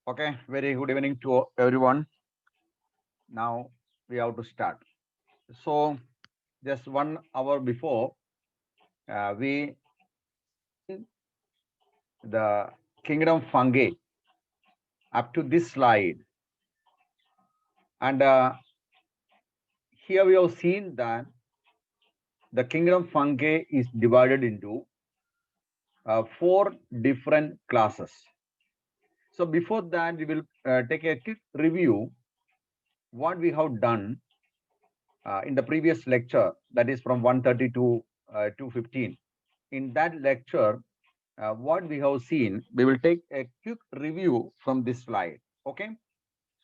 Okay, very good evening to everyone. Now we have to start. So, just 1 hour before, we the kingdom fungi up to this slide, and here we have seen that the kingdom fungi is divided into 4 different classes. So, before that, we will take a quick review what we have done in the previous lecture, that is from 1:30 to 2:15. In that lecture, what we have seen, we will take a quick review from this slide. Okay,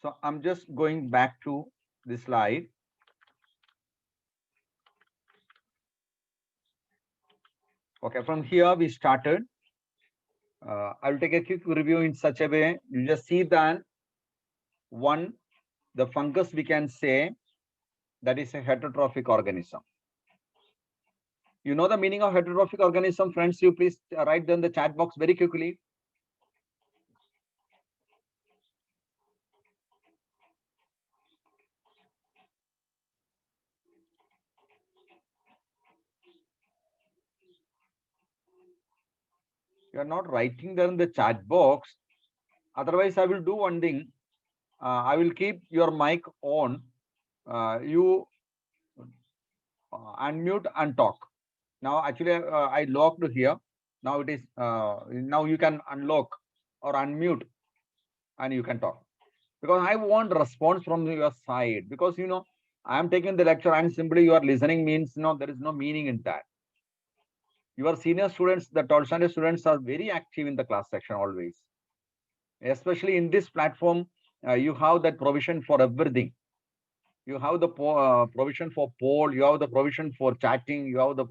so I'm just going back to this slide. Okay, from here we started. I will take a quick review in such a way. You just see that one, the fungus we can say that is a heterotrophic organism. You know the meaning of heterotrophic organism, friends? You please write down the chat box very quickly. You are not writing there in the chat box. Otherwise, I will do one thing. I will keep your mic on. You unmute and talk. Now, actually, I locked here. Now it is. Now you can unlock or unmute, and you can talk. Because I want response from your side. Because I am taking the lecture and simply you are listening means there is no meaning in that. Your senior students, the 12th standard students, are very active in the class section always. Especially in this platform, you have that provision for everything. You have the provision for poll, you have the provision for chatting, you have the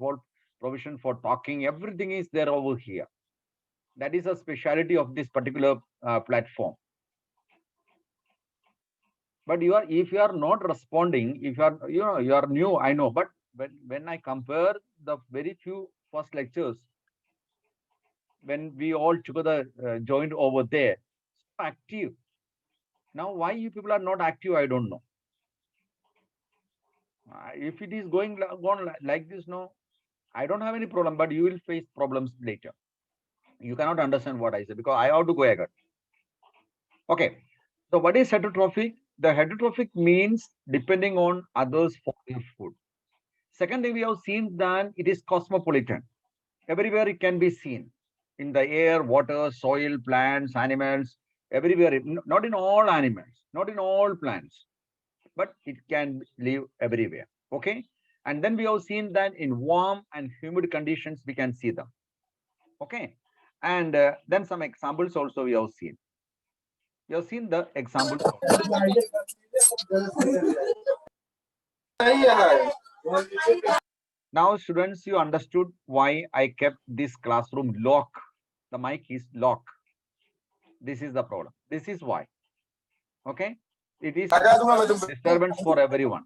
provision for talking. Everything is there over here. That is a speciality of this particular platform. But if you are not responding, if you are you are new, I know, but when I compare the very few first lectures, when we all together joined over there, so active. Now why you people are not active, I don't know. If it is going on like this, no, I don't have any problem, but you will face problems later. You cannot understand what I say because I have to go ahead. Okay. So what is heterotrophic? The heterotrophic means depending on others for their food. Second thing we have seen that it is cosmopolitan. Everywhere it can be seen in the air, water, soil, plants, animals, everywhere. Not in all animals, not in all plants, but it can live everywhere. Okay. And then we have seen that in warm and humid conditions, we can see them. Okay. And then some examples also we have seen. You have seen the examples. Now, students, you understood why I kept this classroom lock. The mic is locked. This is the problem. This is why. Okay. It is disturbance for everyone.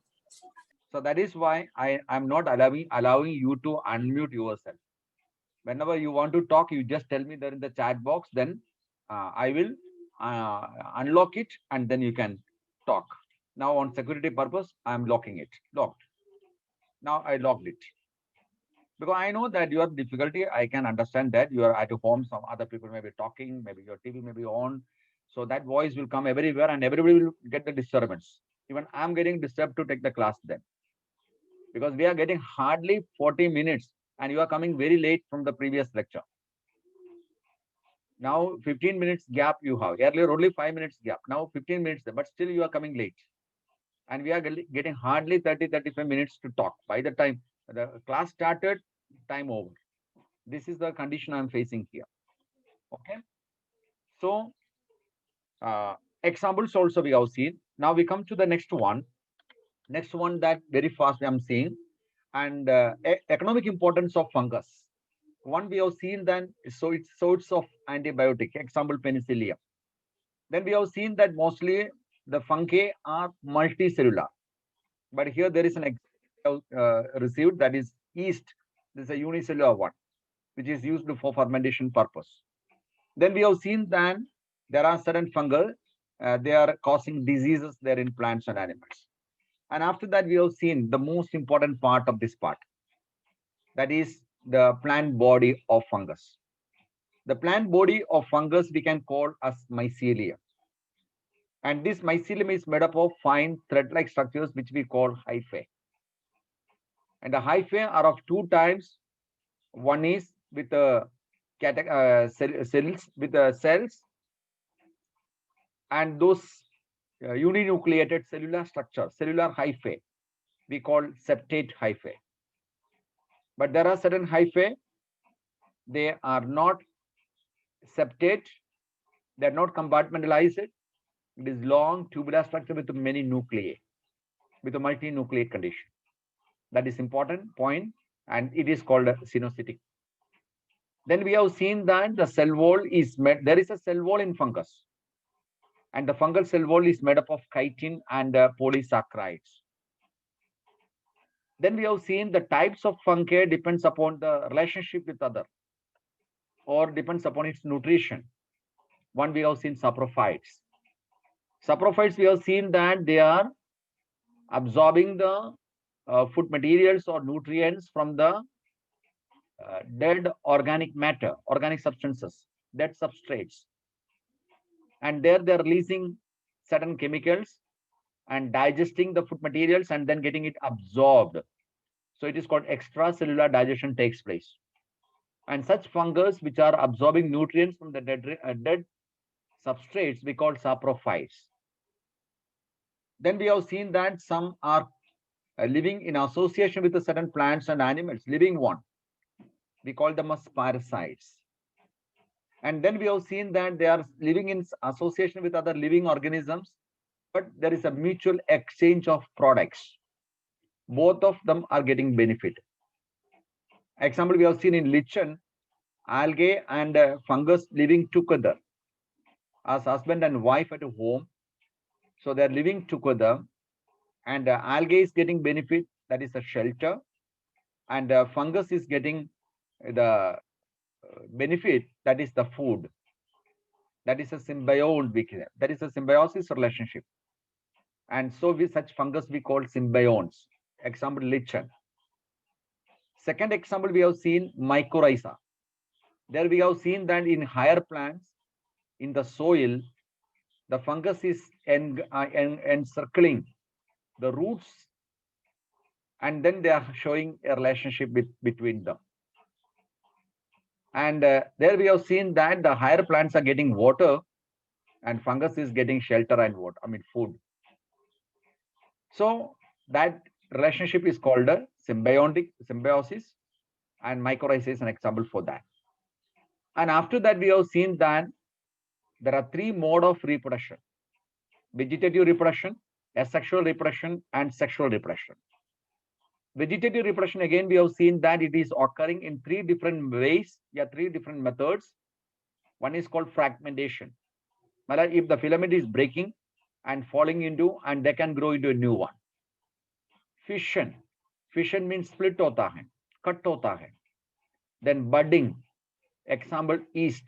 So that is why I am not allowing you to unmute yourself. Whenever you want to talk, you just tell me there in the chat box. Then I will unlock it and then you can talk. Now on security purpose, I am locking it. Locked. Now I locked it. Because I know that your difficulty, I can understand that you are at home, some other people may be talking, maybe your TV may be on. So that voice will come everywhere and everybody will get the disturbance. Even I'm getting disturbed to take the class then. Because we are getting hardly 40 minutes and you are coming very late from the previous lecture. Now 15 minutes gap you have. Earlier only 5 minutes gap. Now 15 minutes, but still you are coming late. And we are getting hardly 30-35 minutes to talk. By the time the class started, time over. This is the condition I'm facing here. Okay. So examples also we have seen. Now we come to the next one. Next one that very fast I'm seeing. And economic importance of fungus. One we have seen then, so it's sorts of antibiotic, example penicillium. Then we have seen that mostly the fungi are multicellular. But here there is an example received, that is yeast. This is a unicellular one, which is used for fermentation purpose. Then we have seen that There are certain fungal, they are causing diseases there in plants and animals. And after that, we have seen the most important part of this part. That is the plant body of fungus. The plant body of fungus we can call as mycelium. And this mycelium is made up of fine thread-like structures which we call hyphae. And the hyphae are of two types. One is with the cells with the cells, and those uninucleated cellular structure, cellular hyphae, we call septate hyphae. But there are certain hyphae, they are not septate, they are not compartmentalized. It is long tubular structure with many nuclei, with a multinucleate condition. That is important point, and it is called a cenocytic. Then we have seen that the cell wall is made, there is a cell wall in fungus, and the fungal cell wall is made up of chitin and polysaccharides. Then we have seen the types of fungi depends upon the relationship with other, or depends upon its nutrition. One, we have seen saprophytes. Saprophytes, we have seen that they are absorbing the food materials or nutrients from the dead organic matter, organic substances, dead substrates. And there they're releasing certain chemicals and digesting the food materials and then getting it absorbed. So it is called extracellular digestion takes place. And such fungus which are absorbing nutrients from the dead substrates we call saprophytes. Then we have seen that some are living in association with the certain plants and animals, living one. We call them as parasites. And then we have seen that they are living in association with other living organisms, but there is a mutual exchange of products. Both of them are getting benefit. Example, we have seen in lichen, algae and fungus living together as husband and wife at home. So they are living together, and algae is getting benefit, that is a shelter, and fungus is getting the benefit, that is the food. That is a symbiote, that is a symbiosis relationship. And so with such fungus we call symbionts. Example, lichen. Second example, we have seen mycorrhiza. There we have seen that in higher plants, in the soil, the fungus is encircling the roots, and then they are showing a relationship between them. And there we have seen that the higher plants are getting water and fungus is getting shelter and water, food. So that relationship is called a symbiosis, and mycorrhiza is an example for that. And after that, we have seen that there are three modes of reproduction: vegetative reproduction, asexual reproduction, and sexual reproduction. Vegetative reproduction, again, we have seen that it is occurring in three different ways, three different methods. One is called fragmentation. If the filament is breaking and falling into, and they can grow into a new one. Fission. Fission means split hota hai, cut hota hai. Then budding. Example, yeast.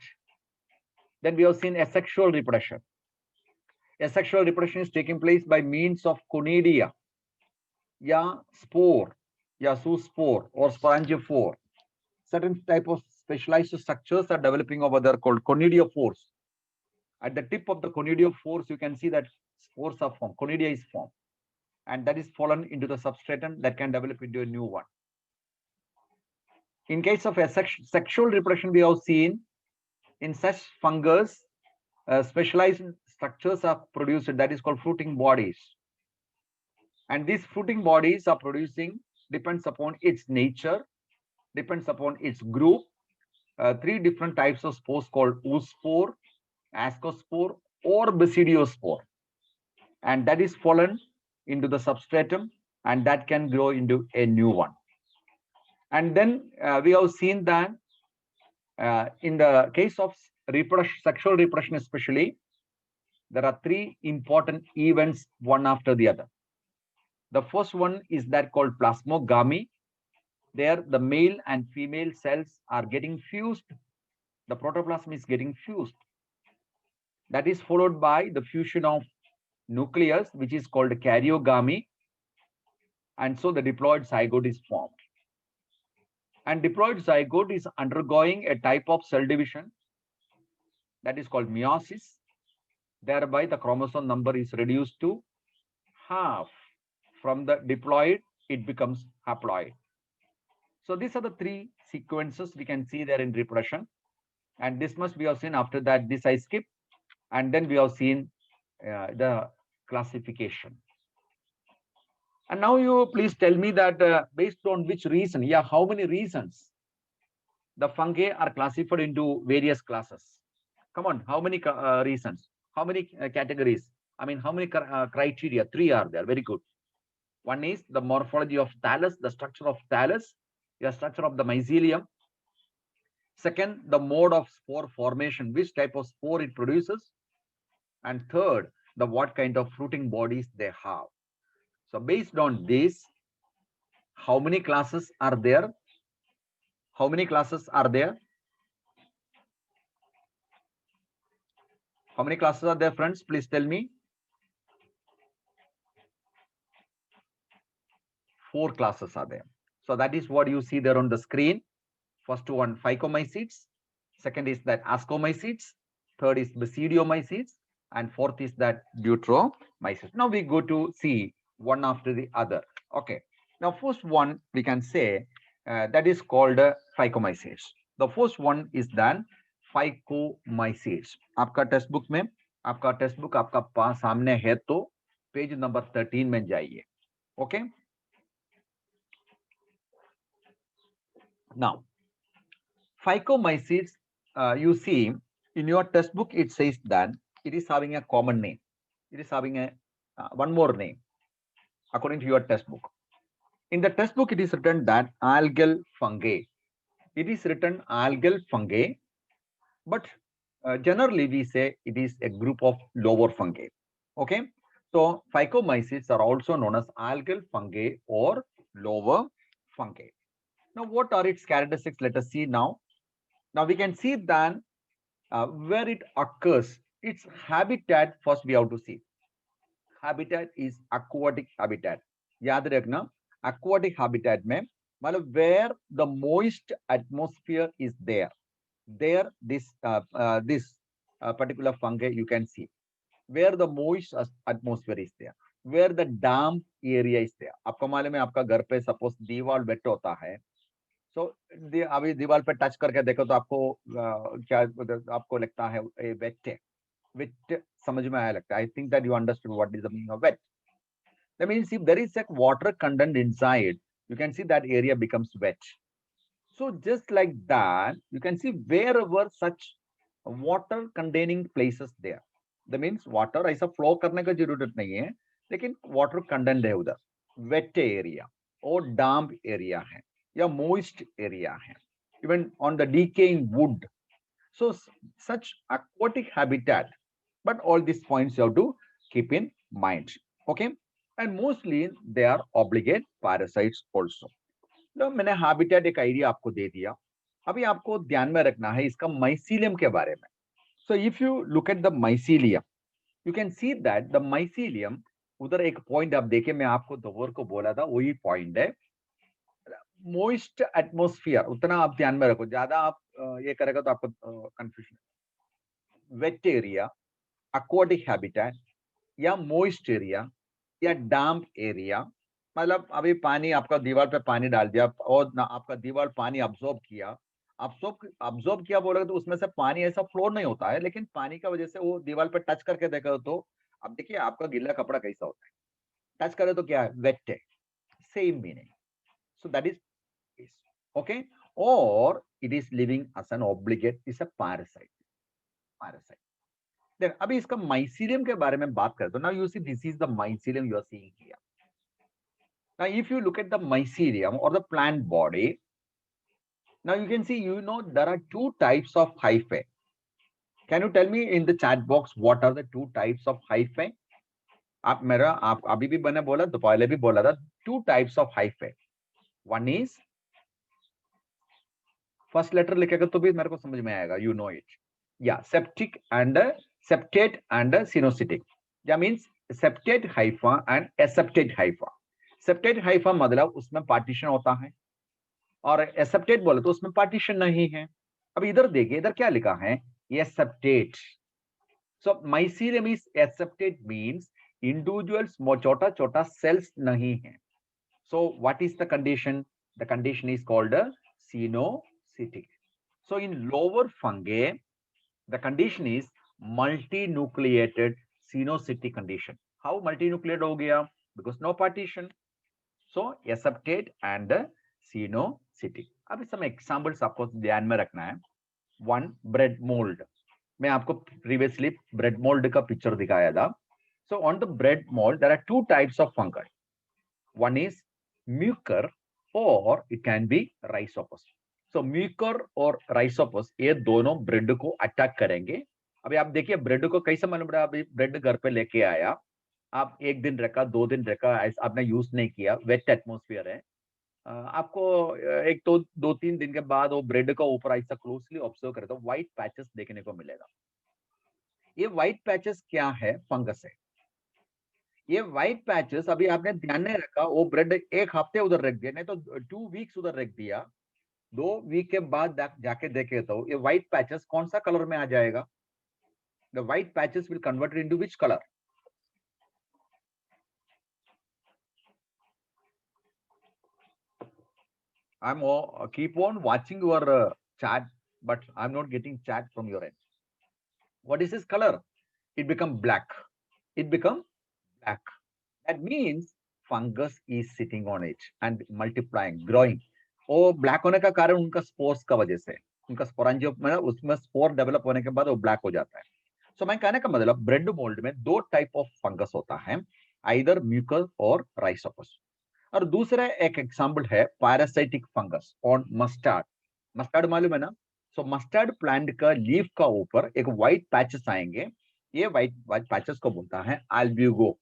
Then we have seen asexual reproduction. Asexual reproduction is taking place by means of conidia, spore, zoospore or sporangiophore. Certain type of specialized structures are developing over there called conidiophores. At the tip of the conidiophores, you can see that spores are formed, conidia is formed, and that is fallen into the substratum that can develop into a new one. In case of sexual reproduction, we have seen in such fungus, specialized structures are produced, that is called fruiting bodies. And these fruiting bodies are producing, depends upon its nature, depends upon its group, three different types of spores called oospore, ascospore, or basidiospore. And that is fallen into the substratum, and that can grow into a new one. And then we have seen that in the case of sexual reproduction especially, there are three important events, one after the other. The first one is that called plasmogamy. There the male and female cells are getting fused. The protoplasm is getting fused. That is followed by the fusion of nucleus, which is called karyogamy. And so the diploid zygote is formed. And diploid zygote is undergoing a type of cell division that is called meiosis. Thereby, the chromosome number is reduced to half. From the diploid, it becomes haploid. So these are the three sequences we can see there in reproduction. And this must be seen after that. This I skip. And then we have seen the classification. And now you please tell me that based on which reason, how many reasons the fungi are classified into various classes? Come on, how many reasons? How many categories? I mean, how many criteria? 3 are there. Very good. One is the morphology of thallus, the structure of thallus, the structure of the mycelium. Second, the mode of spore formation, which type of spore it produces. And third, the what kind of fruiting bodies they have. So based on this, how many classes are there? How many classes are there? How many classes are there, friends? Please tell me. 4 classes are there. So that is what you see there on the screen. First one, phycomycetes. Second is that ascomycetes. Third is basidiomycetes. And fourth is that deuteromycetes. Now we go to see one after the other. Okay. Now first one we can say that is called phycomycetes. The first one is then phycomycetes. आपका text book में आपका text book आपका पास सामने है तो page number 13 में जाइए. Okay. Now, phycomycetes, you see in your textbook, it says that it is having a common name. It is having a one more name according to your textbook. In the textbook, it is written that algal fungi. It is written algal fungi, but generally we say it is a group of lower fungi. Okay, so phycomycetes are also known as algal fungi or lower fungi. Now, what are its characteristics? Let us see now. Now we can see that where it occurs, its habitat. First, we have to see. Habitat is aquatic habitat. याद रखना, aquatic habitat में मतलब where the moist atmosphere is there. There, this particular fungi you can see where the moist atmosphere is there, where the damp area is there. आपको मालूम है आपका घर पे सपोज दीवार वेट होता है, so अभी दीवार पे टच करके देखो तो आपको क्या आपको लगता है वेट है. वेट समझ में आया लगता है. I think that you understood what is the meaning of wet. That means if there is a water content inside, you can see that area becomes wet. So just like that, you can see wherever such water containing places there. That means water ऐसा flow करने का जरूरत नहीं है, लेकिन water content है उधर, wet area और damp area है या moist area है, even on the decaying wood. So such aquatic habitat, but all these points you have to keep in mind. Okay, and mostly they are obligate parasites also. तो मैंने habitat एक idea आपको दे दिया. अभी आपको ध्यान में रखना है इसका mycelium के बारे में. So if you look at the mycelium, you can see that the mycelium, उधर एक पॉइंट आप देखें, मैं आपको दोबारा को बोला था वही पॉइंट है. मोइस्ट एटमोस्फियर उतना आप ध्यान में रखो, ज्यादा आप ये करेगा तो आपको confusion. Wait area, aquatic habitat या मोइस्ट एरिया या डैम्प एरिया, मतलब अभी पानी आपका दीवार पे पानी डाल दिया और ना आपका दीवार पानी अब्सॉर्ब किया. अब्सॉर्ब किया बोलोगे तो उसमें से पानी ऐसा फ्लो नहीं होता है, लेकिन पानी का वजह से वो दीवार पे टच करके देखो तो अब देखिए आपका गीला कपड़ा कैसा होता है, टच करे तो क्या है, वेट है. Same meaning. So that is okay, or it is living as an obligate, is a parasite. Then अभी इसका mycelium के बारे में बात करें तो now you see this is the mycelium you are seeing here. Now if you look at the mycelium or the plant body, now you can see, there are 2 types of hyphae. Can you tell me in the chat box what are the 2 types of hyphae? आप अभी भी मैंने बोला तो पहले भी बोला था, 2 types of hyphae. One is, first letter लिखेगा तो भी मेरे को समझ में आएगा, you know it. Yeah, septic and septate and cynocytic. That means septate hypha and aseptate hypha. Septate hypha मतलब उसमें पार्टीशन होता है और एसेप्टेट बोले तो उसमें पार्टीशन नहीं है. अब इधर देखिए, इधर क्या लिखा है, aseptate. So mycelium is aseptate means individuals छोटा छोटा सेल्स नहीं है. So what is the condition? The condition is called coenocytic. So in lower fungi the condition is multinucleated coenocytic condition. How multinucleate हो गया? Because no partition. So aseptate and coenocytic. अब इस समय examples आपको ध्यान में रखना है. One, bread mould. मैं आपको प्रीवियसली ब्रेड मोल्ड का पिक्चर दिखाया था. So on the bread mould there are two types of fungus. One is Mucor और it can be Rhizopus. So Mucor और राइसोपस ये दोनों ब्रेड को अटैक करेंगे. अभी आप देखिए ब्रेड को कैसे मालूम पड़ा? अभी ब्रेड घर पे लेके आया, आप एक दिन रखा, 2 दिन रखा, आपने यूज नहीं किया, वेट एटमोस्फियर है. आपको एक तो 2-3 दिन के बाद वो ब्रेड का ऊपर ऐसा क्लोजली ऑब्जर्व करें तो व्हाइट पैचेस देखने को मिलेगा. ये व्हाइट पैचेस क्या है? फंगस है. ये व्हाइट पैचेस अभी आपने ध्यान नहीं रखा, वो ब्रेड एक हफ्ते उधर रख दिया, नहीं तो 2 वीक्स उधर रख दिया, 2 वीक के बाद जाके देखे तो ये व्हाइट पैचेस कौन सा कलर में आ जाएगा? The white patches will convert into which colour? I'm keep on watching your chat, but I'm not getting chat from your end. What is this color? It become black. It become black. That means fungus is sitting on it and multiplying, growing. वो black होने का कारण उनका spores का वजह से, उनका स्पोरेंजियो में उसमें स्पोर डेवलप होने के बाद वो ब्लैक हो जाता है. सो मैं कहने का मतलब ब्रेड मोल्ड में 2 टाइप ऑफ फंगस होता है, आइदर म्यूकस और राइसोपस. और दूसरा एक एग्जांपल है parasitic fungus on mustard. Mustard मालूम है ना? सो मस्टर्ड प्लांट का लीफ का ऊपर एक व्हाइट पैचेस आएंगे. ये व्हाइट पैचेस को बोलता है अल्ब्यूगो.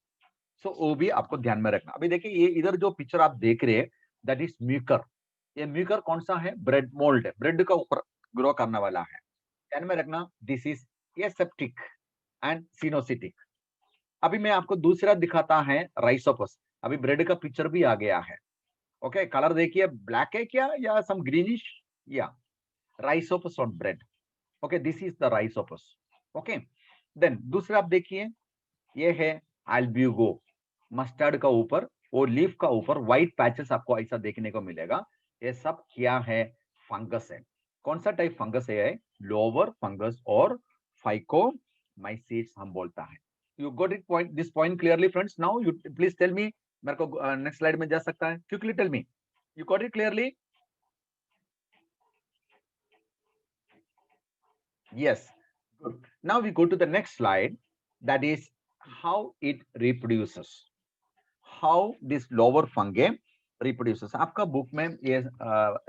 सो वो भी आपको ध्यान में रखना. अभी देखिए ये इधर जो पिक्चर आप देख रहे हैं दैट इज म्यूकर. ये म्यूकर कौन सा है? ब्रेड मोल्ड है, ब्रेड का ऊपर ग्रो करने वाला है. ध्यान में रखना, दिस इज एसेप्टिक एंड सिनोसिटिक. अभी मैं आपको दूसरा दिखाता है राइसोपस. अभी ब्रेड का पिक्चर भी आ गया है. ओके, कलर देखिए, ब्लैक है क्या या सम ग्रीनिश? या Rhizopus on bread. Okay, this is the Rhizopus. Okay, then दूसरा आप देखिए, ये है अल्ब्यूगो. मस्टर्ड का ऊपर, वो लीफ का ऊपर व्हाइट पैचेस आपको ऐसा देखने को मिलेगा. ये सब क्या है? फंगस है. कौन सा टाइप फंगस है? लोअर फंगस और फाइकोमाइसीट्स हम बोलता है. You got it point, this point clearly friends? Now you please tell me. मेरे को नेक्स्ट स्लाइड में जा सकता है? Quickly tell me, you got it clearly? Yes, good. Now we go to the next slide, that is how it reproduces, how this lower fungi reproduces. आपका book में ये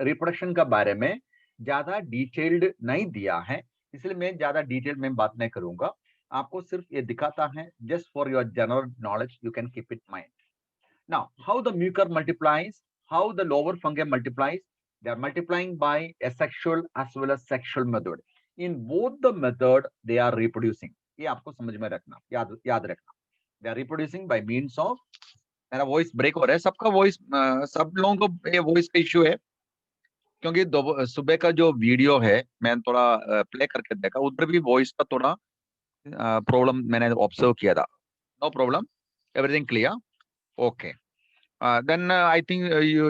reproduction का बारे में ज्यादा डिटेल्ड नहीं दिया है, इसलिए मैं ज्यादा डिटेल में बात नहीं करूंगा. आपको सिर्फ ये दिखाता है, just for your general knowledge, you can keep it mind. Now, how the mucor multiplies, how the lower fungi multiplies, they are multiplying by asexual as well as sexual method. In both the method, they are reproducing. ये आपको समझ में रखना, याद रखना. They are reproducing by means of. मेरा voice break हो रहा है, सबका वॉइस, सब लोगों को ये वॉइस का इश्यू है, क्योंकि सुबह का जो वीडियो है मैंने थोड़ा प्ले करके देखा, उधर भी वॉइस का थोड़ा प्रॉब्लम मैंने ऑब्जर्व किया था. No problem, everything clear? Okay. Then I think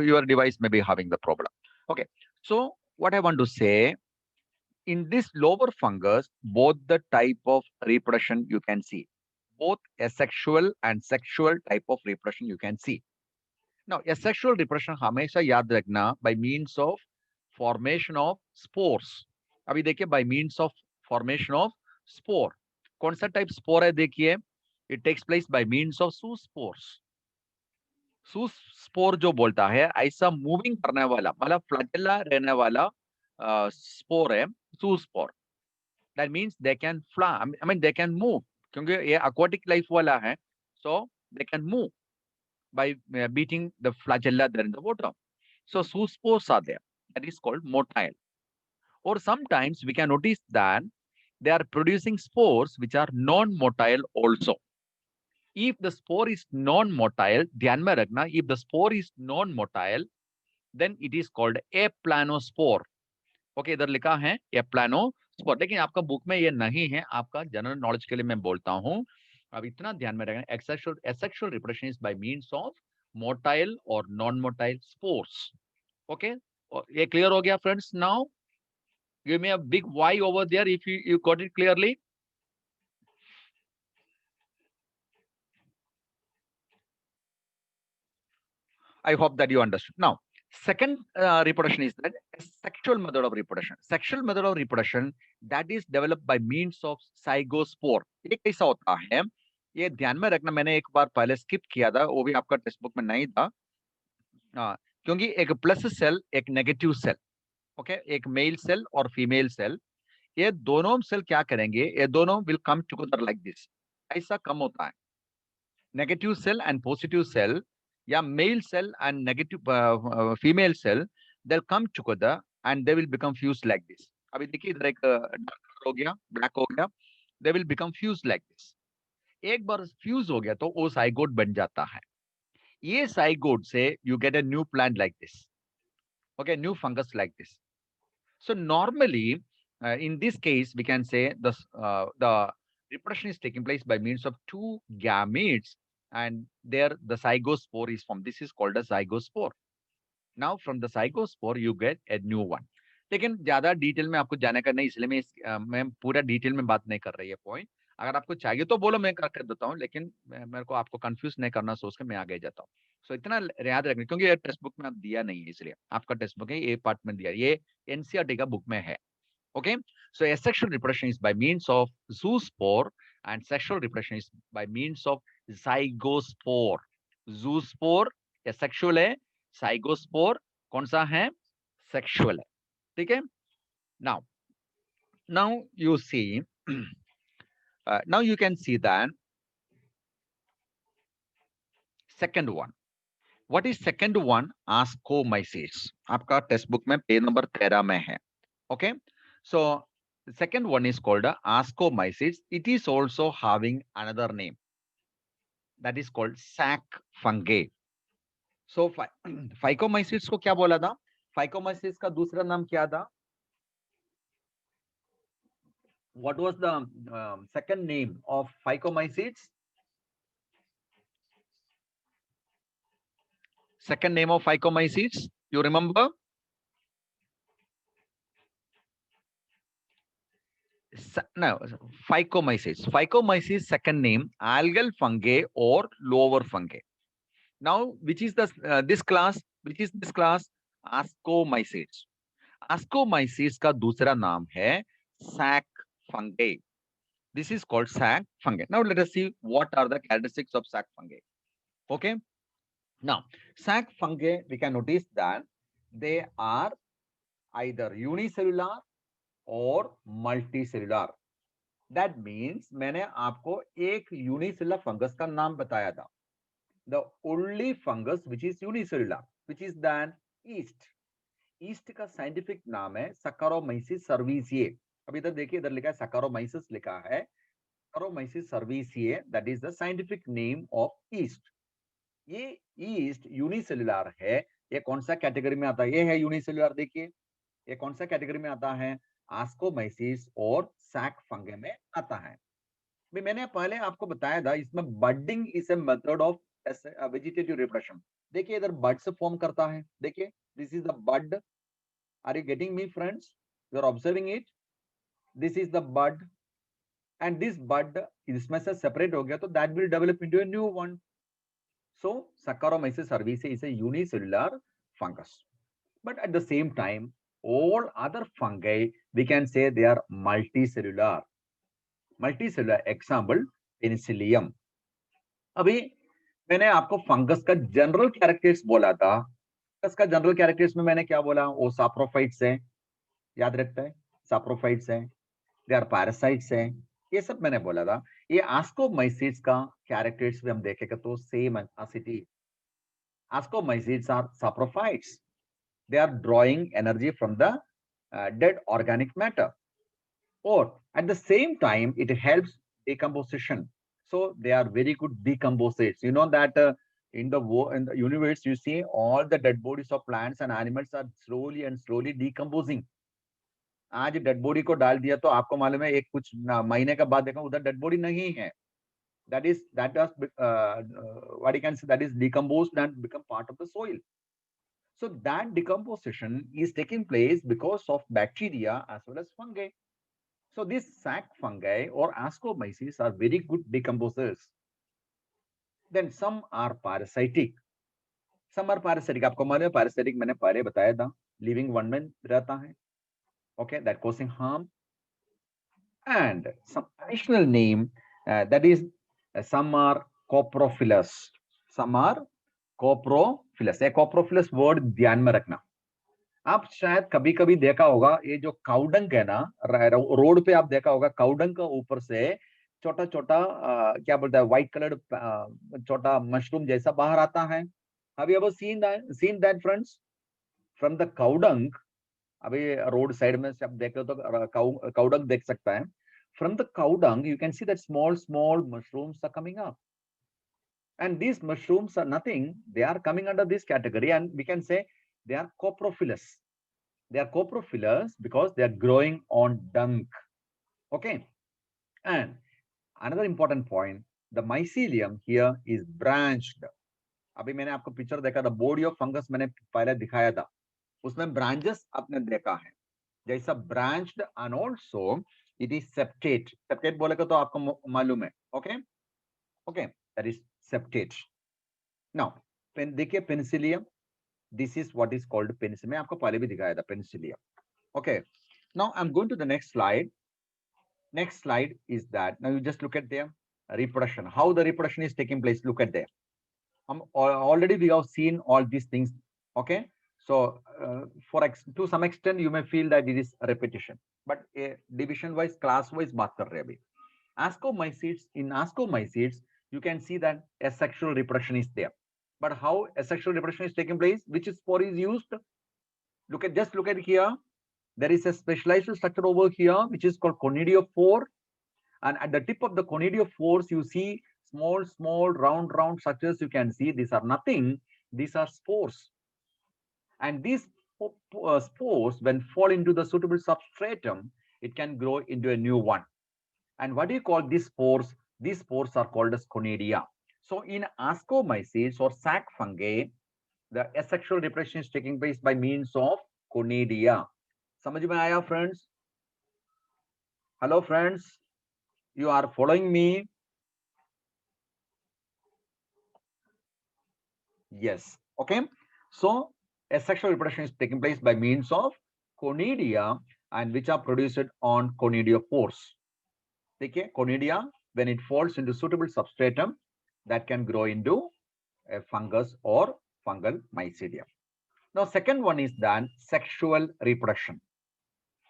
your device may be having the problem. Okay, so what I want to say, in this lower fungus, both the type of reproduction you can see, both asexual and sexual type of reproduction you can see. Now, asexual reproduction हमेशा याद रखना by means of formation of spores. अभी देखिए, by means of formation of spore. कौन सा type spore है? देखिए, it takes place by means of zoospores. Spore जो बोलता है ऐसा मूविंग करने वाला, मतलब फ्लैजेला रहने वाला स्पोर है zoospore. That means they can fly, I mean they can move, क्योंकि ये aquatic लाइफ वाला है, so they can move by beating the flagella there in the water. So zoospores are there, that is called motile. Or sometimes we can notice that they are producing spores which are non-motile also. If the spore is non-motile, ध्यान में रखना, if the spore is non-motile, then it is called aplanospore. Okay, इधर लिखा है एप्लानोस्पोर, लेकिन आपका book में ये नहीं है, आपका जनरल नॉलेज के लिए मैं बोलता हूँ. अब इतना ध्यान में रखना, asexual reproduction is by means of motile or non-motile spores. Okay, ये क्लियर हो गया friends? Now give me a big Y over there if you got it clearly. I hope that you understood. Now, second reproduction is that a sexual method of reproduction. Sexual method of reproduction that is developed by means of zygospore. ये कैसा होता है, ये ध्यान में रखना. मैंने एक बार पहले स्किप किया था, वो भी आपका टेक्स्ट बुक में नहीं था, क्योंकि एक प्लस सेल, एक नेगेटिव सेल, ओके, एक मेल सेल और फीमेल सेल, ये दोनों सेल क्या करेंगे, ये दोनों will come together like this. ऐसा कम होता है. Negative cell and positive cell, या male cell and negative female cell, they will come together and they will become fused like this. अभी देखिए इधर एक डार्क कलर हो गया, ब्लैक हो गया, दे will become fused like this. एक बार फ्यूज हो गया तो वो साइगोट बन जाता है. ये साइगोट से you get a new plant like this, okay, new fungus like this. So normally, in this case, we can say the reproduction is taking place by means of two gametes, and there the zygospore is formed. This is called a zygospore. Now, from the zygospore, you get a new one. लेकिन ज्यादा detail में आपको जाने का नहीं, इसलिए मैं पूरा डिटेल में बात नहीं कर रही है पॉइंट. अगर आपको चाहिए तो बोलो, मैं कर देता हूँ, लेकिन मेरे को आपको कंफ्यूज नहीं करना सोच के मैं आगे जाता हूँ. सो इतना याद रखना, क्योंकि ये टेक्स्ट बुक में आप दिया नहीं है, इसलिए आपका टेक्स्ट बुक है ये पार्ट में दिया, ये एनसीईआरटी का बुक में है. Okay, so asexual reproduction is by means of zoospore, and sexual reproduction is by means of zygospore. Zoospore asexual है, zygospore कौन सा है, sexual है. ठीक है. Now you see, now you can see that second one. What is second one? Ascomyces. आपका text book में page number 13 में है. Okay, so the second one is called Ascomyces. It is also having another name that is called sac fungi. So Phycomyces को क्या बोला था? Phycomyces का दूसरा नाम क्या था? What was the second name of Phycomyces? Second name of Phycomyces, you remember? No, Phycomyces. Phycomyces second name, algal fungi or lower fungi. Now, which is this class? Which is this class? Ascomyces. Ascomyces का दूसरा नाम है sac fungi. This is called sac fungi. Now, let us see what are the characteristics of sac fungi. Okay. Now, sac fungi, we can notice that they are either unicellular और multicellular. That means मैंने आपको एक unicellular fungus का नाम बताया था. The only fungus which is unicellular, which is then yeast. Yeast का scientific नाम है सकारोमाइसिस सर्विसिए. अब इधर देखिए, इधर लिखा है सकारोमाइसिस लिखा है, Saccharomyces cerevisiae, that is the scientific name of yeast. ये ईस्ट यूनिसेलुलर है. ये कौन सा कैटेगरी में आता है? ये है यूनिसेलुलर. देखिए ये कौन सा कैटेगरी में आता है? आस्कोमाइसिस और सैक फंगे में आता है. मैंने पहले आपको बताया था, इसमें budding is a method of vegetative reproduction. देखिए इधर बड से फॉर्म करता है. देखिए this is the bud. Are you getting me friends? You are observing it. This is the bud, and this bud इसमें से सेपरेट हो गया तो that will develop into a new one. So Saccharomyces cerevisiae is a unicellular fungus, but at the same time all other fungi we can say they are multicellular. Multicellular example penicillium. अभी मैंने आपको fungus का general characters बोला था. Fungus का general characters में मैंने क्या बोला? वो साप्रोफाइट्स है, याद रखता है, साप्रोफाइट्स है, दे आर पैरासाइट्स है, ये सब मैंने बोला था. ये आस्कोमाइसिस का कैरेक्टर्स भी हम देखेंगे तो सेम एसिटी. Ascomycetes are saprophytes. They are drawing energy from the dead organic matter. or at the same time it helps decomposition. So they are very good decomposers. You know that in the universe you see all the dead bodies of plants and animals are slowly and slowly decomposing. आज dead body को डाल दिया तो आपको मालूम है एक कुछ महीने के बाद देखो उधर डेड बॉडी नहीं है. That was what you can say, that is decomposed and become part of the soil. So that decomposition is taking place because of bacteria as well as fungi. So these sac fungi or ascomyces are very good decomposers. Then some are parasitic. Some are parasitic. आपको मालूम है parasitic मैंने पहले बताया था, living one में रहता है. Okay, that causing harm. And some additional name that is some are coprophilous. Some are coprophilous. ये coprophilous word ध्यान में रखना. आप शायद कभी कभी देखा होगा ये जो काउडंग है ना, रोड पे आप देखा होगा काउडंग का ऊपर से छोटा छोटा क्या बोलता है व्हाइट कलर्ड छोटा मशरूम जैसा बाहर आता है. Have you ever seen that friends? From the cow dung, अभी रोड साइड में से आप देख रहे हो तो काउडंग देख सकता है. From the cow dung you can see that small mushrooms are coming up. And these mushrooms are nothing, they are coming under this category, and we can say they are coprophilous. They are coprophilous because they are growing on dung. Okay. And another important point, the mycelium here is branched. अभी मैंने आपको picture देखा था, body of fungus मैंने पहले दिखाया था, उसमें ब्रांचेस आपने देखा है जैसा branched, and also it is septate. Septate बोलेगा तो आपको मालूम है. Okay okay, that is septate. Now देखिए Penicillium, this is what is called penicillium. मैं आपको पहले भी दिखाया था penicillium. Okay, now I'm going to the next slide. Next slide is that now you just look at their reproduction, how the reproduction is taking place. Look at there. Already we have seen all these things. Okay, so to some extent you may feel that it is a repetition, but division wise, class wise बात कर रहे हैं अभी. Ascomycetes, in ascomycetes you can see that asexual reproduction is there. But how asexual reproduction is taking place? Which spore is used? Just look at here. There is a specialized structure over here which is called conidiophore, and at the tip of the conidiophores you see small round structures. You can see these are nothing, these are spores, and these spores when fall into the suitable substratum, it can grow into a new one. And what do you call these spores? These spores are called as conidia. So in ascomycetes or sac fungi, the asexual reproduction is taking place by means of conidia. समझ में आया friends? Hello friends, you are following me? Yes. Okay, so asexual reproduction is taking place by means of conidia, and which are produced on conidiophores. Okay, conidia, when it falls into suitable substratum, that can grow into a fungus or fungal mycelium. Now second one is then sexual reproduction.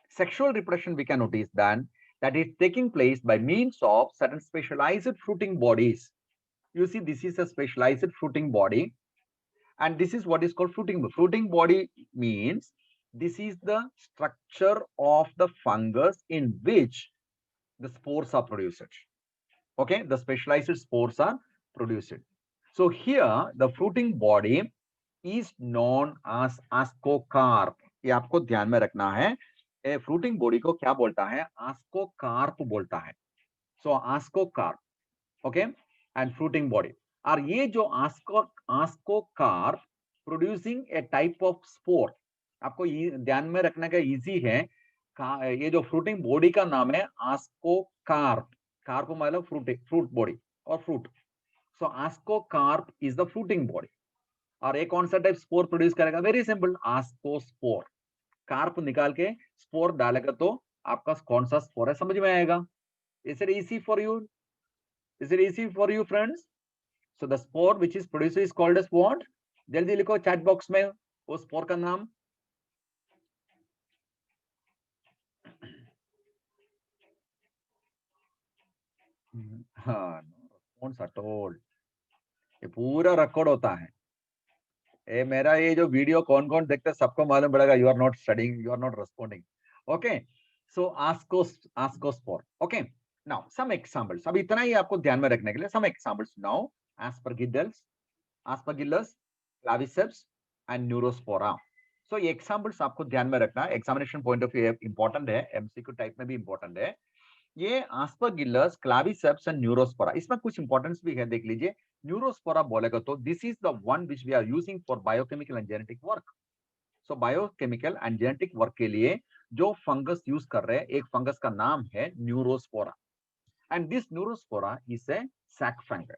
Sexual reproduction, we can notice then that it's taking place by means of certain specialized fruiting bodies. You see, this is a specialized fruiting body, and this is what is called fruiting. Fruiting body means this is the structure of the fungus in which the spores are produced. Okay, the specialized spores are produced. So here the fruiting body is known as ascocarp. ये आपको ध्यान में रखना है, fruiting body को क्या बोलता है? आस्कोकार्प बोलता है. So ascocarp, okay, and fruiting body. और ये जो ascocarp producing a type of spore, आपको ध्यान में रखने का इजी है. ये जो फ्रूटिंग बॉडी का नाम है आस्कोकार्प. कार्प मतलब फ्रूट बॉडी और fruit. So ascocarp is the fruiting body. और एक कौन सा टाइप स्पोर प्रोड्यूस करेगा? Very simple, ascospore. कार्प निकाल के स्पोर डालेगा तो आपका कौन सा स्पोर है समझ में आएगा. Is it easy for you? Is it easy for you friends? So the spore which is produced is called as what? जल्दी लिखो चैट बॉक्स में वो स्पोर का नाम. हाँ, कौन सा टोल, ये पूरा रिकॉर्ड होता है. मेरा ये जो वीडियो कौन कौन देखता है सबको मालूम पड़ेगा. You are not studying, you are not responding. Okay, So ascospore. Okay. Now some examples. अब इतना ही आपको ध्यान में रखने के लिए some examples now. Aspergillus, claviceps and neurospora. So ये examples आपको ध्यान में रखना है, examination point of view important है, MCQ type में भी important है. ये Aspergillus, claviceps and neurospora, इसमें कुछ importance भी है, देख लीजिए. Neurospora बोलेगा तो this is the one which we are using for biochemical and genetic work. So biochemical and genetic work के लिए जो फंगस यूज कर रहे हैं, एक फंगस का नाम है Neurospora, and this neurospora is a sac fungi.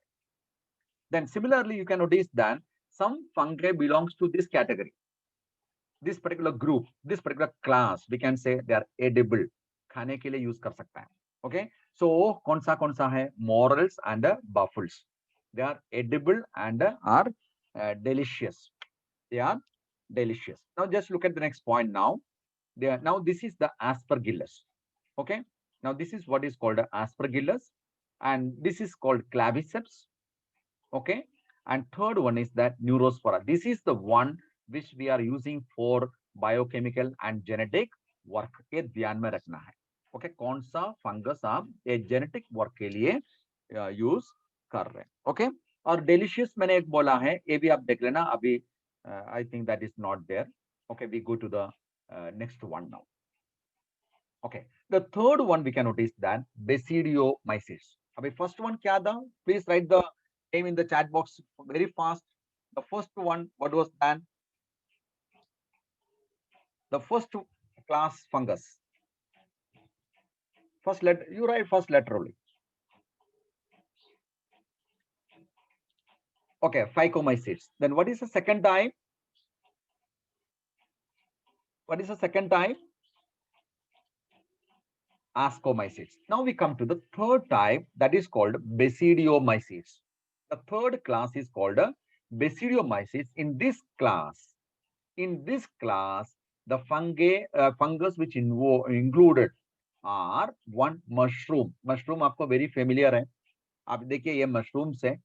Then similarly you can notice that some fungi belongs to this category, this particular group, this particular class. We can say they are edible, खाने के लिए use कर सकता है. Okay, so कौन सा है? Morels and buffles, they are edible and are delicious. They are delicious. Now just look at the next point. Now now this is the Aspergillus. Okay, now this is what is called Aspergillus, and this is called claviceps. Okay, and third one is that neurospora. This is the one which we are using for biochemical and genetic work. ये ध्यान में रखना है. Okay, कौन सा fungus आप ये genetic work के लिए यूज कर रहे हैं. Okay, और डेलिशियस मैंने एक बोला है, ये भी आप देख लेना. अभी I think that is not there. Okay, we go to the next one now. Okay, the third one we can notice that Basidiomyces. अभी first one क्या था? Please write the name in the chat box very fast. The first one, what was that? The first class fungus. First letter, you write first letter only. Okay, Phycomycetes. Then what is the second type? What is the second type? Ascomycetes. Now we come to the third type, that is called Basidiomycetes. The third class is called Basidiomycetes. In this class, the fungus which included are one mushroom. Mushroom आपको very familiar है. आप देखिए ये mushrooms है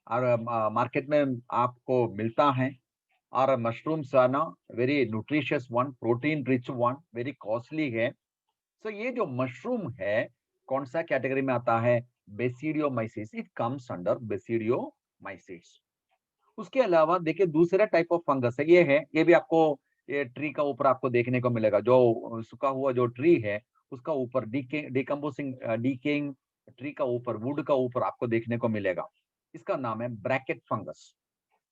और market में आपको मिलता है, और mushrooms are ना very nutritious one, protein rich one, very costly है. So ये जो mushroom है कौन सा कैटेगरी में आता है? Basidiomyces. It comes under Basidiomyces. उसके अलावा देखिए दूसरा टाइप ऑफ फंगस है, ये भी आपको ये ट्री का ऊपर आपको देखने को मिलेगा. जो सूखा हुआ जो ट्री है उसका ऊपर डीकेइंग ट्री का ऊपर, वुड का ऊपर आपको देखने को मिलेगा. इसका नाम है bracket fungus.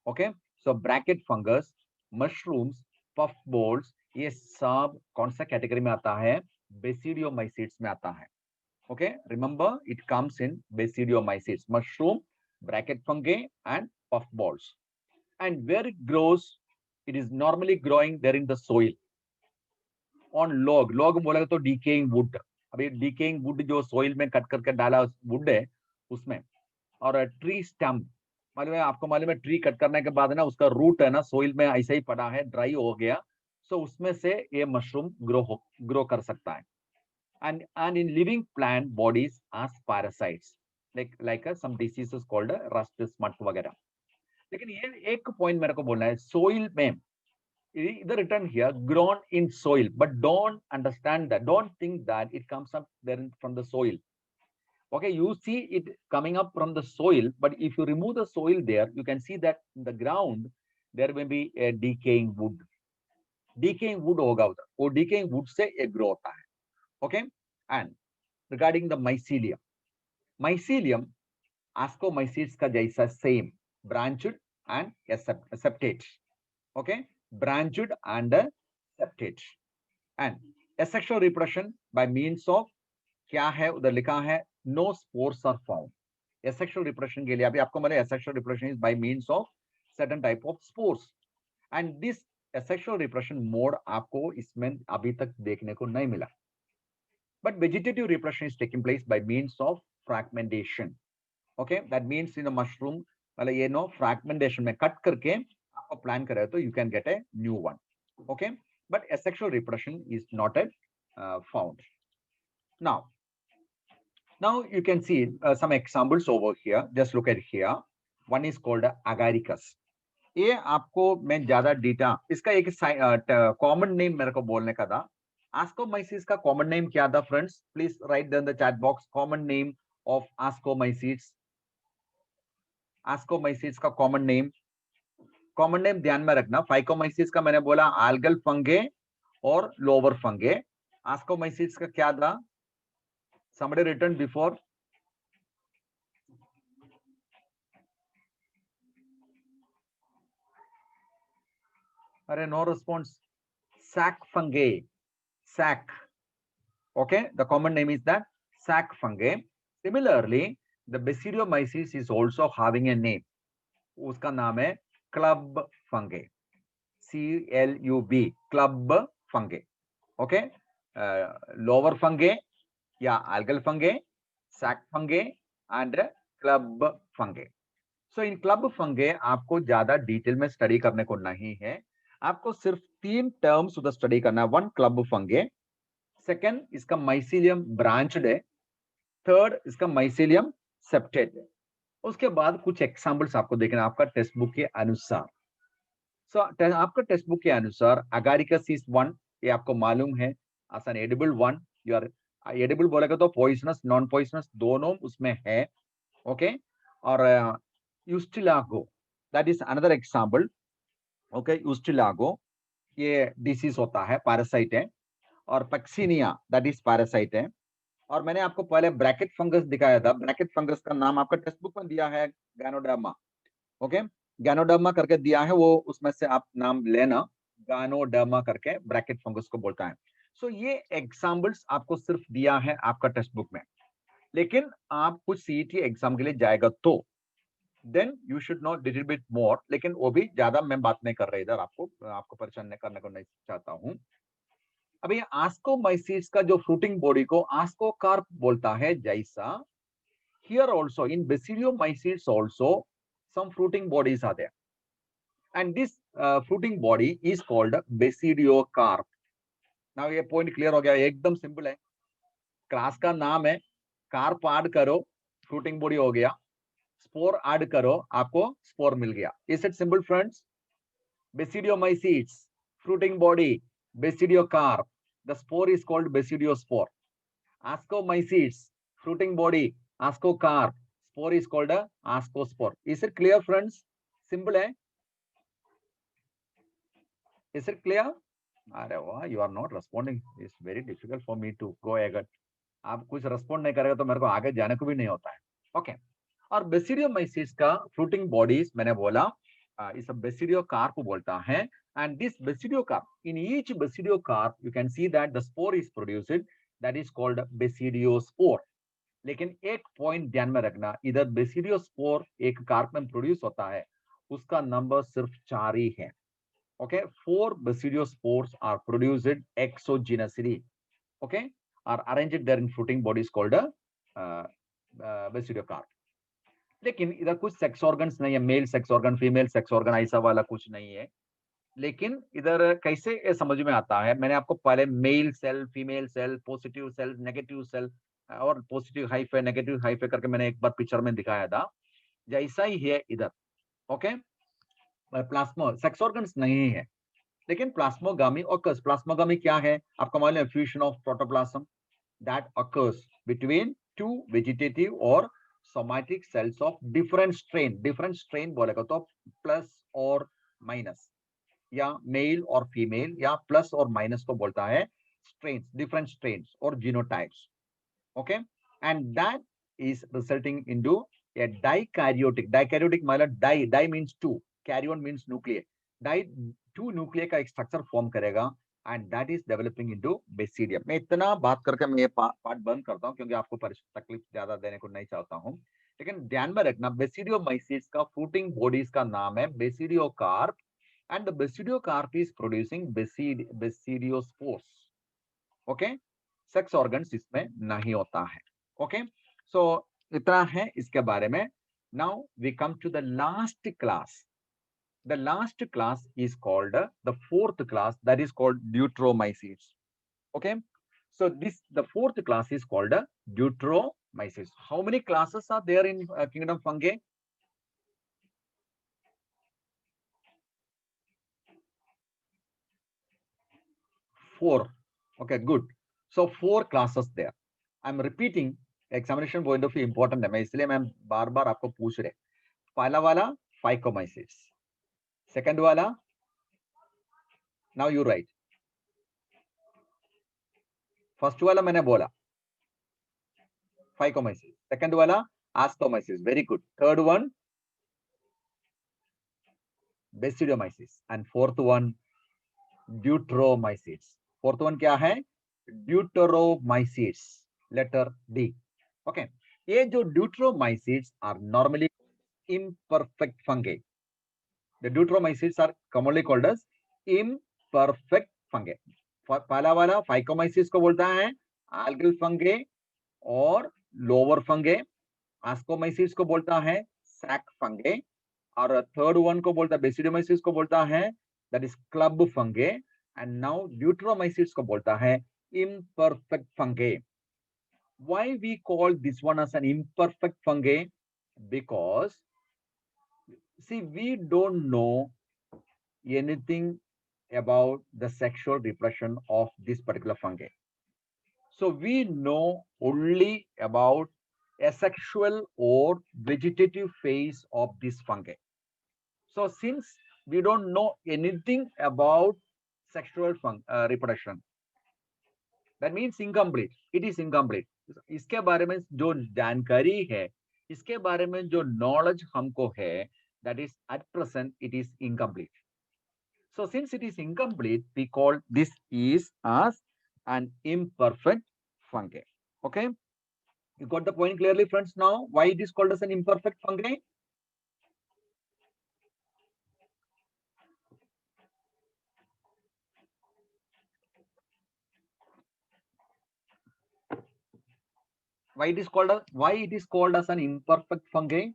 Okay, so bracket fungus, mushrooms, puff balls, ये सब कौन सा कैटेगरी में आता है? बेसिडियोमाइसिड्स में आता है. Okay, remember it comes in Basidiomycetes, mushroom, bracket fungi and puff balls. And where it grows, it is normally growing there in the soil, on log बोलेगा तो decaying wood. अभी decaying wood जो soil में cut करके डाला wood है उसमें, और tree stump, मालूम है आपको? मालूम है ट्री कट करने के बाद ना उसका रूट है ना सोइल में ऐसे ही पड़ा है, ड्राई हो गया, सो उसमें से ये मशरूम ग्रो कर सकता है. and in living plant bodies as parasites, like some diseases called rust, smut वगैरह. लेकिन ये एक पॉइंट मेरे को बोलना है, सोइल में इधर return here grown in soil, but don't understand that, don't think that it comes up there from the soil. Okay, you see it coming up from the soil, but if you remove the soil there, you can see that in the ground there may be a decaying wood. Decaying wood होगा उधर, वो decaying wood से ये grow होता है. Okay, and regarding the mycelium, ascomycetes का जैसा same, branched and septate. Okay, branched and septate. And asexual reproduction by means of क्या है उधर लिखा है? No spores are found. Asexual reproduction के लिए अभी आपको मिले, asexual reproduction is by means of certain type of spores. And this asexual reproduction mode आपको इसमें अभी तक देखने को नहीं मिला. But vegetative reproduction is taking place by means of fragmentation. Okay, that means in a mushroom, मतलब ये नो fragmentation में कट करके आपको प्लान करे तो you can get a new one. Okay, but asexual reproduction is not found. Now you can see some examples over here. Just look at here. One is called agaricus. ये आपको मैं ज्यादा data, इसका एक common name मेरे को बोलने का था, Ascomyces का कॉमन नेम क्या था friends? Please write in the chat box common name of Ascomycetes. Ascomycetes का कॉमन नेम ध्यान में रखना। फाइकोमाइसिस का मैंने बोला आल्गल फंगे और लोअर फंगे। आस्कोमाइसिस का क्या था? somebody written before? अरे no response. Sac fungi. Sac. Okay, the common name is that sac fungi. Similarly, the Basidiomyces is also having a name. उसका नाम है club fungi. CLUB, club fungi. Okay, lower fungi या algal fungi, sac fungi and club fungi. So in club fungi आपको ज्यादा detail में study करने को नहीं है, आपको सिर्फ 3 टर्म्स उधर स्टडी करना है। 1 क्लब फंगे, सेकंड इसका माइसीलियम ब्रांच्ड है, थर्ड इसका माइसीलियम सेप्टेड है। उसके बाद कुछ एग्जांपल्स आपको देखना आपका टेक्स्ट बुक के अनुसार। सो आपका टेक्स्ट बुक के अनुसार अगारिकस 1, ये आपको मालूम है, आसान एडिबल 1, यू आर एडिबल बोलेगा तो पॉइजनस नॉन पॉइजनस दोनों उसमें है। ओके, और Ustilago that is another example. Okay, Ustilago ये डिसीज होता है, पैरासाइट है, और पक्सिनिया दैट इज पैरासाइट है। और मैंने आपको पहले ब्रैकेट फंगस दिखाया था, ब्रैकेट फंगस का नाम आपका टेक्स्ट बुक में दिया है गैनोडर्मा। ओके, गैनोडर्मा करके दिया है, वो उसमें से आप नाम लेना, गैनोडर्मा करके ब्रैकेट फंगस को बोलता है। सो ये एग्जांपल्स आपको सिर्फ दिया है आपका टेक्स्ट बुक में, लेकिन आप कुछ सीईटी एग्जाम के लिए जाएगा तो then you should know little bit more, लेकिन वो भी ज्यादा मैं बात नहीं कर रहा इधर, आपको परेशान करने को नहीं चाहता हूं। अभी आस्कोमाइसिस का जो फ्रूटिंग बॉडी को आस्कोकार्प बोलता है, जैसा here also in Basidiomycetes also some fruiting bodies are there and this fruiting body is called basidiocarp. Now ये पॉइंट क्लियर हो गया, एकदम सिंपल है। क्लास का नाम है, कार्प ऐड करो फ्रूटिंग बॉडी हो गया, स्पोर ऐड करो आपको स्पोर मिल गया। Is it simple friends? Basidiomycetes, fruiting body, basidiocarp. The spore is called basidiospore. Ascomycetes, fruiting body, ascocarp. Spore is called a ascospore. Is it clear, friends? Simple है? Is it clear? अरे वाह, you are not responding. It's very difficult for me to go ahead. आप कुछ respond नहीं करेगा तो मेरे को आगे जाने को भी नहीं होता है। ओके, और बेसिडियोमाइसिस का फ्रूटिंग बॉडीज मैंने बोला इस बेसिडियोकार्प बोलता है, and this basidiocarp, in each basidiocarp you can see that the spore is produced, that is called basidiospore. लेकिन एक पॉइंट ध्यान में रखना, इधर बेसिडियोस्पोर एक कार्प में प्रोड्यूस होता है, उसका नंबर सिर्फ 4 ही है। Okay, 4 basidiospores are produced exogenously, okay, are arranged there in fruiting bodies called basidiocarp. लेकिन इधर कुछ सेक्स ऑर्गन्स नहीं है, male sex organ, female sex organ, ऐसा वाला कुछ नहीं है। लेकिन इधर कैसे समझ में आता है, मैंने आपको पहले male cell, female cell, positive cell, negative cell और पॉजिटिव हाइफे, नेगेटिव हाइफे करके मैंने एक बार पिक्चर में दिखाया था, जैसा ही है इधर। ओके, प्लाज्मा सेक्स ऑर्गन्स नहीं है, लेकिन प्लाज्मोगामी occurs। प्लाज्मोगामी क्या है आपको मालूम है? Fusion of protoplasm that occurs between two vegetative or somatic cells of different strain। different strain बोलेगा तो प्लस और माइनस, या मेल और फीमेल, या प्लस और माइनस को बोलता है strains, different strains or genotypes। okay, and that is resulting into a dikaryotic। dikaryotic मतलब die means two, karyon means nuclei, die 2 nuclei का एक स्ट्रक्चर फॉर्म करेगा, and that is developing into basidium। मैं इतना बात करके मैं ये पार्ट बंद करता हूँ, क्योंकि आपको तकलीफ ज्यादा देने को नहीं चाहता हूँ। लेकिन ध्यान में रखना, बेसिडियोमाइसिस का फ्रूटिंग बॉडीज का नाम है basidiocarp, and the basidiocarp is producing basidiospores. Okay, sex organs इसमें नहीं होता है। ओके, सो इतना है इसके बारे में। Now we come to the last class. The last class is called the 4th class, that is called Deuteromycetes। okay, so the 4th class is called Deuteromycetes। how many classes are there in kingdom fungi? 4। Okay, good. So 4 classes there. I'm repeating. Examination point of view important है, मैं इसलिए मैं बार बार आपको पूछ रहे. पहला वाला Phycomycetes, second वाला, नाउ यू राइट, फर्स्ट वाला मैंने बोला फाइकोमाइसिस, सेकंड वाला Ascomycetes, very good, third one Basidiomycetes and fourth one Deuteromycetes. Fourth one क्या है? Deuteromycetes, letter D. ओके, ये जो Deuteromycetes are normally imperfect fungi. The deuteromycetes are commonly called as imperfect fungi. पहला वाला फाइकोमाइसिस को बोलता है algal fungi और lower fungi. आस्कोमाइसिस को बोलता है sac fungi और थर्ड वन को बोलता है बेसिडियोमाइसिस को बोलता है that is club fungi, and now deuteromycetes को बोलता है imperfect fungi. Why we call this one as an imperfect fungi? Because see, we don't know anything about the sexual reproduction of this particular fungi. So we know only about asexual or vegetative phase of this fungi. So since we don't know anything about sexual reproduction, that means incomplete. It is incomplete. इसके बारे में जो जानकारी है, इसके बारे में जो knowledge हमको है, that is at present it is incomplete. So since it is incomplete, we call this is as an imperfect fungi. Okay, you got the point clearly, friends? Now, why it is called as an imperfect fungi? Why it is called as an imperfect fungi?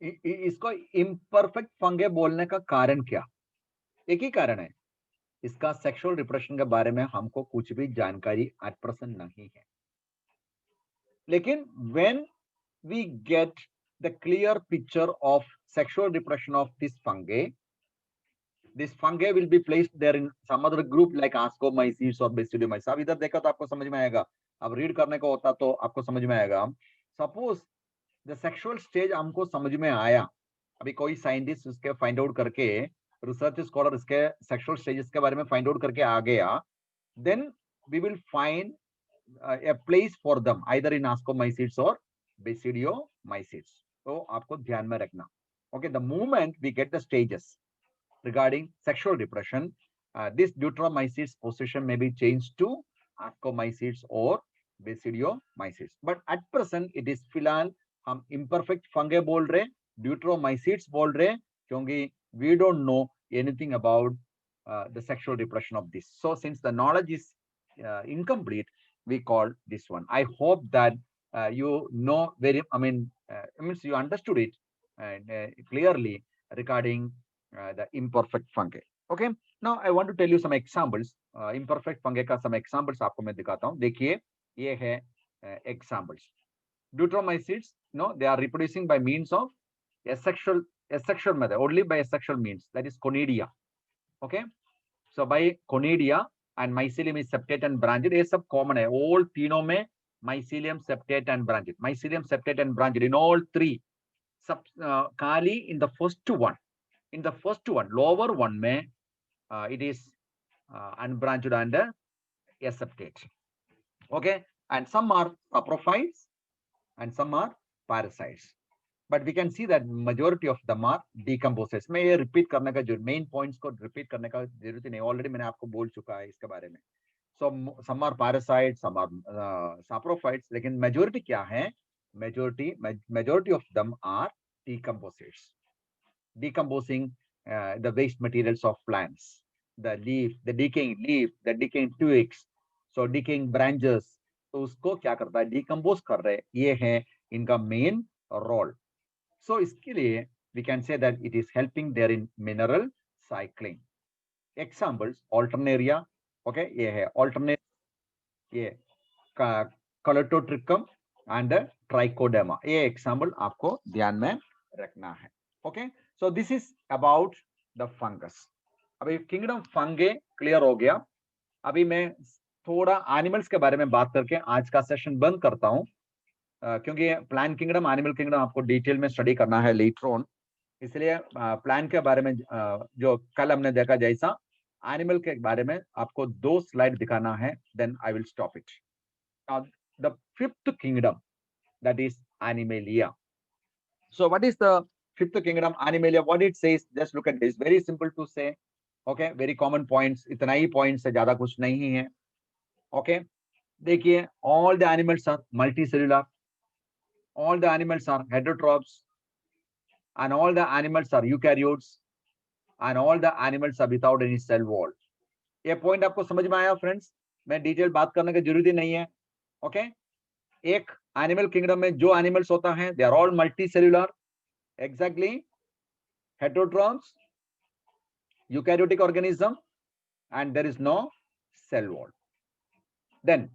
इसको imperfect fungi बोलने का कारण क्या? एक ही कारण है, इसका sexual reproduction के बारे में हमको कुछ भी जानकारी एट प्रेजेंट नहीं है. लेकिन when we get the clear picture of sexual reproduction of this fungi will be placed there in some other group like ascomycetes or basidiomycetes. अब इधर देखा तो आपको समझ में आएगा, अब रीड करने का होता तो आपको समझ में आएगा. सपोज द सेक्सुअल स्टेज हमको समझ में आया, अभी कोई साइंटिस्ट उसके फाइंड आउट करके, रिसर्च स्कॉलर इसके सेक्सुअल स्टेजेस के बारे में फाइंड आउट करके आ गया, then we will find a place for them either in ascomycetes or basidiomycetes. तो आपको ध्यान में रखना. Okay, the moment we get the stages regarding sexual reproduction, this deuteromycetes position may be changed to ascomycetes or basidiomycetes. But at present it is फिलहाल हम imperfect fungi बोल रहे, deuteromycetes बोल रहे, क्योंकि we don't know anything about the sexual reproduction of this. So since the knowledge is incomplete, we call this one. I hope that you know means you understood it clearly regarding the imperfect fungi. Okay, now I want to tell you some examples. Imperfect fungi का some examples आपको मैं दिखाता हूँ. देखिए, ये है examples. Deuteromycetes, no, they are reproducing by means of asexual method, only by asexual means, that is conidia. Okay, so by conidia and mycelium is septate and branched. ये सब common है, all तीनों में mycelium, septate and branched. Mycelium, septate and branched in all three. सब खाली in the first one. In the first one, lower one में it is unbranched and aseptate. Okay, and some are saprophytes and some are parasites. But we can see that majority of them are decomposers. मैं ये repeat करने का जो main points को repeat करने का जरूरत नहीं, already मैंने आपको बोल चुका है इसके बारे में. So some are parasites, some are saprophytes, लेकिन majority क्या है? Majority of them are decomposers. Decomposing the waste materials of plants, the leaf, the decaying leaf, the decaying twigs, so decaying branches. तो उसको क्या करता है? Decompose कर रहे. ये है इनका main role. So इसके लिए we can say that it is helping there in mineral cycling. Examples: Alternaria. Okay, ये है Alternaria, ये Colletotrichum and Trichoderma. ये example आपको ध्यान में रखना है. Okay, so this is about the fungus. अभी किंगडम फंगे क्लियर हो गया। अभी मैं थोड़ा एनिमल्स के बारे में बात करके आज का सेशन बंद करता हूं, क्योंकि प्लांट किंगडम एनिमल किंगडम आपको डिटेल में स्टडी करना है लेटर ऑन, इसलिए प्लांट के बारे में जो कल हमने देखा जैसा एनिमल के बारे में आपको 2 स्लाइड दिखाना है, then I will stop it. The fifth kingdom, that is Animalia. So what is the fifth kingdom, Animalia? What it says, just look at this, very simple to say, okay, very common points, इतना ही points है, ज्यादा कुछ नहीं है, okay। देखिए, all the animals are multicellular, all the animals are heterotrophs, and all the animals are eukaryotes, and all the animals are without any cell wall. ये point आपको समझ में आया फ्रेंड्स? मैं डिटेल बात करने की जरूरत ही नहीं है, ओके। एक एनिमल किंगडम में जो एनिमल्स होता है, they are all multicellular, exactly heterotrophs, eukaryotic organism, and there is no cell wall. Then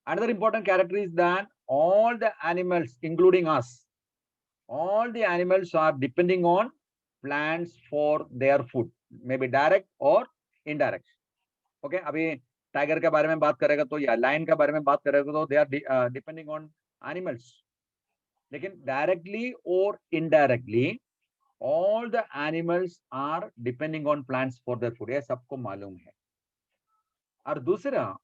another important character is that all the animals, including us, all the animals are depending on plants for their food, maybe direct or indirect. Okay, अभी tiger के बारे में बात करेगा तो, या lion के बारे में बात करेगा तो, they are depending on animals, लेकिन डायरेक्टली और indirectly all the animals are depending on plants for their food, ये सबको मालूम है। और दूसरा,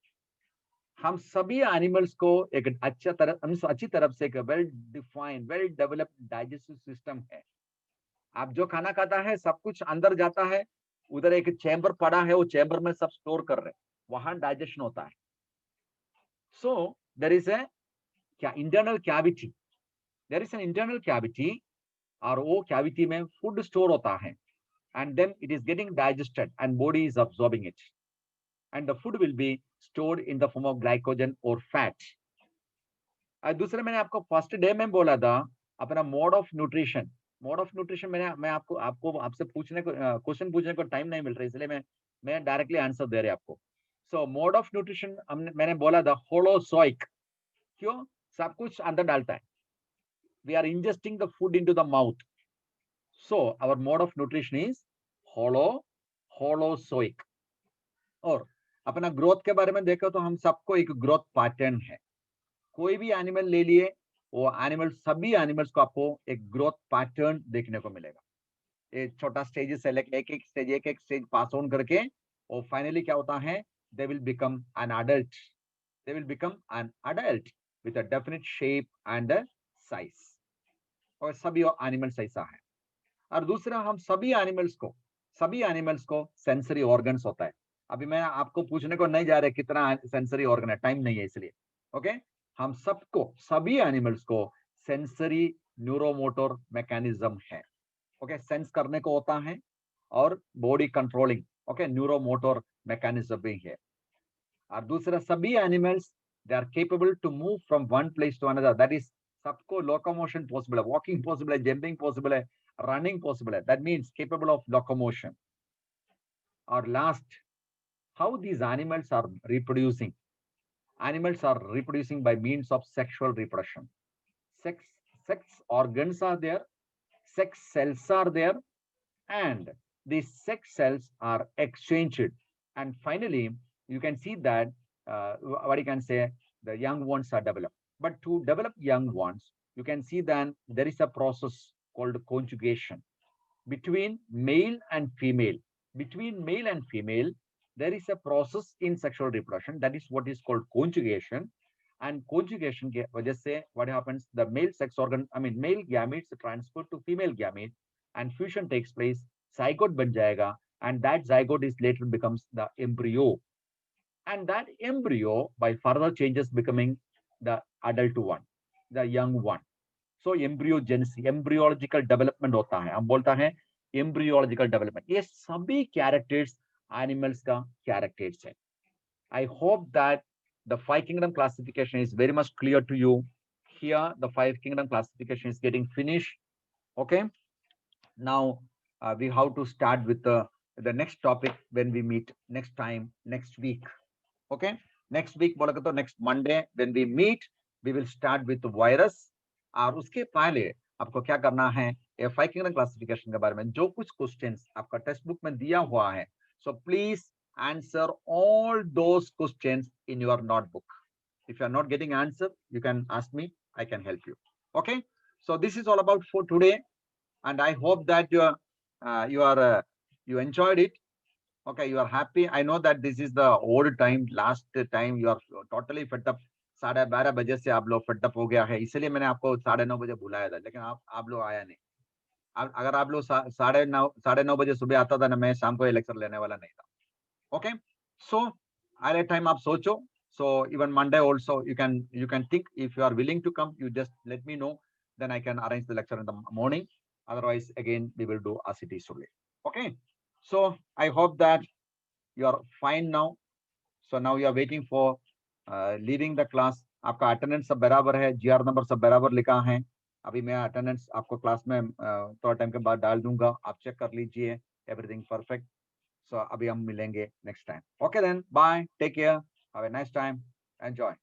हम सभी एनिमल्स को एक अच्छी तरफ से एक well defined, well developed digestive system है। आप जो खाना खाता है सब कुछ अंदर जाता है, उधर एक चैम्बर पड़ा है, वो चैम्बर में सब स्टोर कर रहे हैं, वहां डाइजेशन होता है। So there is a internal cavity, there is an internal cavity, और वो कैविटी में फूड स्टोर होता है, and then it is getting digested and body is absorbing it, and the food will be stored in the form of glycogen or fat. दूसरे मैंने आपको first day में बोला था अपना मोड ऑफ न्यूट्रिशन, मैं आपसे पूछने को क्वेश्चन पूछने को टाइम नहीं मिल रहा, इसलिए मैं डायरेक्टली आंसर दे रहे आपको। सो मोड ऑफ न्यूट्रिशन मैंने बोला था होलोसोइक, क्यों? सब कुछ अंदर डालता है, we are ingesting the food into the mouth, so our mode of nutrition is holozoic। और अपना ग्रोथ के बारे में देखो तो हम सबको एक ग्रोथ पैटर्न है, कोई भी एनिमल ले लिए, वो एनिमल, सभी एनिमल्स को आपको एक ग्रोथ पैटर्न देखने को मिलेगा। एक छोटा स्टेज से लेकर एक एक स्टेज पास ऑन करके, और फाइनली क्या होता है, दे will become an adult, with a definite shape and size, और सभी एनिमल्स ऐसा है। और दूसरा, हम सभी एनिमल्स को सेंसरी ऑर्गन्स होता है। अभी मैं आपको पूछने को नहीं जा रहा कितना सेंसरी ऑर्गन है, टाइम नहीं है इसलिए, ओके। हम सबको, सभी एनिमल्स को सेंसरी न्यूरोमोटर मैकेनिज्म है, ओके, सेंस करने को होता है, और body controlling, okay, neuromotor mechanism भी है। और दूसरा, सभी animals they are capable to move from one place to another, that is सबको लोकोमोशन पॉसिबल है, वॉकिंग पॉसिबल है, जंपिंग पॉसिबल है, running possible, that means capable of locomotion. Or last, how these animals are reproducing by means of sexual reproduction. Sex organs are there, sex cells are there, and these sex cells are exchanged, and finally you can see that what you can say, the young ones are developed. But to develop young ones, you can see that there is a process called conjugation between male and female. There is a process in sexual reproduction, that is what is called conjugation. And conjugation के वजह से what happens, the male sex organ, male gametes transfer to female gamete, and fusion takes place, zygote बन जाएगा, and that zygote is later becomes the embryo, and that embryo by further changes becoming the adult one, the young one. So embryogenesis, embryological development होता है, हम बोलता है embryological development। ये सभी characters animals का characters है। I hope that the 5 kingdom classification is very much clear to you. Here the 5 kingdom classification is getting finished, okay। Now we have to start with the next topic when we meet next time, next week, okay। Next week बोला तो next Monday when we meet, we will start with the virus। और उसके पहले आपको क्या करना है, FI kingdom classification के बारे में जो कुछ क्वेश्चंस आपका टेक्स्ट बुक में दिया हुआ है, so please answer all those questions in your notebook. If you are not getting answer, you can ask me, I can help you. Okay, so this is all about for today, and I hope that you enjoyed it. Okay, you are happy. I know that this is the old time, last time you are totally fed up. 12:30 बजे से आप लोग fed up हो गया है, इसलिए मैंने आपको 9:30 बजे बुलाया था, लेकिन आप लोग आया नहीं। अगर आप लोग 9:30 बजे सुबह आता था ना, मैं शाम को ये लेक्चर लेने वाला नहीं था। ओके, सो अरे टाइम आप सोचो, so even Monday also you can think, if you are willing to come, you just let me know, then I can arrange the lecture in the morning. Otherwise again we will do as it is today. Okay, so I hope that you are fine now. So now you are waiting for leaving the class. आपका attendance सब बराबर है, GR number सब बराबर लिखा है। अभी मैं अटेंडेंस आपको क्लास में थोड़ा टाइम के बाद डाल दूंगा, आप चेक कर लीजिए, एवरीथिंग परफेक्ट। सो अभी हम मिलेंगे next time. Okay then, bye, take care, have a nice time, enjoy.